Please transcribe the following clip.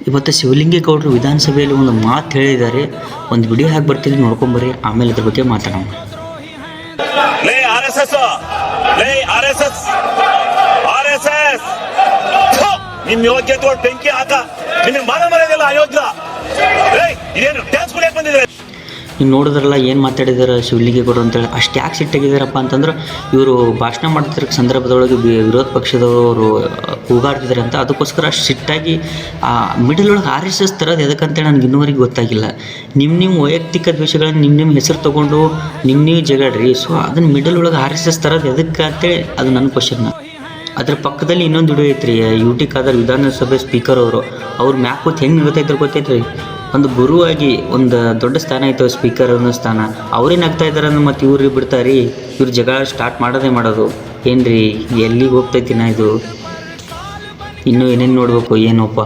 ಇವತ್ತು ಶಿವಲಿಂಗೇಗೌಡರು ವಿಧಾನಸಭೆಯಲ್ಲಿ ಒಂದು ಮಾತು ಹೇಳಿದ್ದಾರೆ. ಒಂದು ವಿಡಿಯೋ ಹಾಕಿ ಬರ್ತೀನಿ, ನೋಡ್ಕೊಂಬರ್ರಿ. ಆಮೇಲೆ ಇದ್ರ ಬಗ್ಗೆ ಮಾತಾಡೋಣ. ನಿಮ್ ಯೋಗ್ಯತೆ ಬೆಂಕಿ ಹಾಕ, ನಿಮಗೆ ಮಾನ ಮರ್ಯಾದೆಲ್ಲ ಅಯೋಗ್ಯ. ಇದೇನು ಟ್ಯಾಕ್ಸ್ ಕೊಡಕ್ಕೆ ಬಂದಿದ್ರೆ ನೀವು ನೋಡಿದ್ರಲ್ಲ ಏನು ಮಾತಾಡಿದಾರೆ ಶಿವಲಿಂಗೇಗೌಡರು ಅಂತೇಳಿ. ಅಷ್ಟು ಯಾಕೆ ಸಿಟ್ಟಾಗಿದ್ದಾರಪ್ಪ ಅಂತಂದ್ರೆ, ಇವರು ಭಾಷಣ ಮಾಡ್ತಿರೋ ಸಂದರ್ಭದೊಳಗೆ ವಿರೋಧ ಪಕ್ಷದವರು ಕೂಗಾಡ್ತಿದ್ದಾರೆ ಅಂತ. ಅದಕ್ಕೋಸ್ಕರ ಅಷ್ಟು ಸಿಟ್ಟಾಗಿ ಆ ಮಿಡಲ್ ಒಳಗೆ RSS ತರೋದು ಎದಕ್ಕಂತೇಳಿ ನನಗೆ ಇನ್ನೂವರೆಗೆ ಗೊತ್ತಾಗಿಲ್ಲ. ನಿಮ್ಮ ವೈಯಕ್ತಿಕ ದ್ವೇಷಗಳನ್ನು ನಿಮ್ಮ ಹೆಸರು ತೊಗೊಂಡು ನೀವು ಜಗಾಡ್ರಿ. ಸೊ ಅದನ್ನು ಮಿಡಲ್ ಒಳಗೆ RSS ತರೋದು ಎದಕ್ಕೆ ಅಂತೇಳಿ ಅದು ನನ್ನ ಕ್ವಶನ್. ಅದ್ರ ಪಕ್ಕದಲ್ಲಿ ಇನ್ನೊಂದು ವಿಡಿಯೋ ಐತ್ರಿ. UT ಖಾದರ್ ವಿಧಾನಸಭೆ ಸ್ಪೀಕರ್ ಅವ್ರ ಮ್ಯಾಕ್ ಕೂತ್ ಹೆಂಗೆ ನಿಲ್ತೈತ್ರಿ ಗೊತ್ತೈತ್ರಿ. ಒಂದು ಗುರುವಾಗಿ ಒಂದು ದೊಡ್ಡ ಸ್ಥಾನ ಐತೆ ಸ್ಪೀಕರ್ ಅನ್ನೋ ಸ್ಥಾನ. ಅವ್ರೇನು ಆಗ್ತಾ ಇದ್ದಾರೆ ಅಂದ್ರೆ ಮತ್ತು ಇವ್ರಿಗೆ ಬಿಡ್ತಾರಿ. ಇವ್ರು ಜಗಳ ಸ್ಟಾರ್ಟ್ ಮಾಡೋದು ಏನ್ರಿ, ಎಲ್ಲಿಗೆ ಹೋಗ್ತೈತಿ ನಾ ಇದು? ಇನ್ನೂ ಏನೇನು ನೋಡ್ಬೇಕು ಏನೋಪ್ಪ.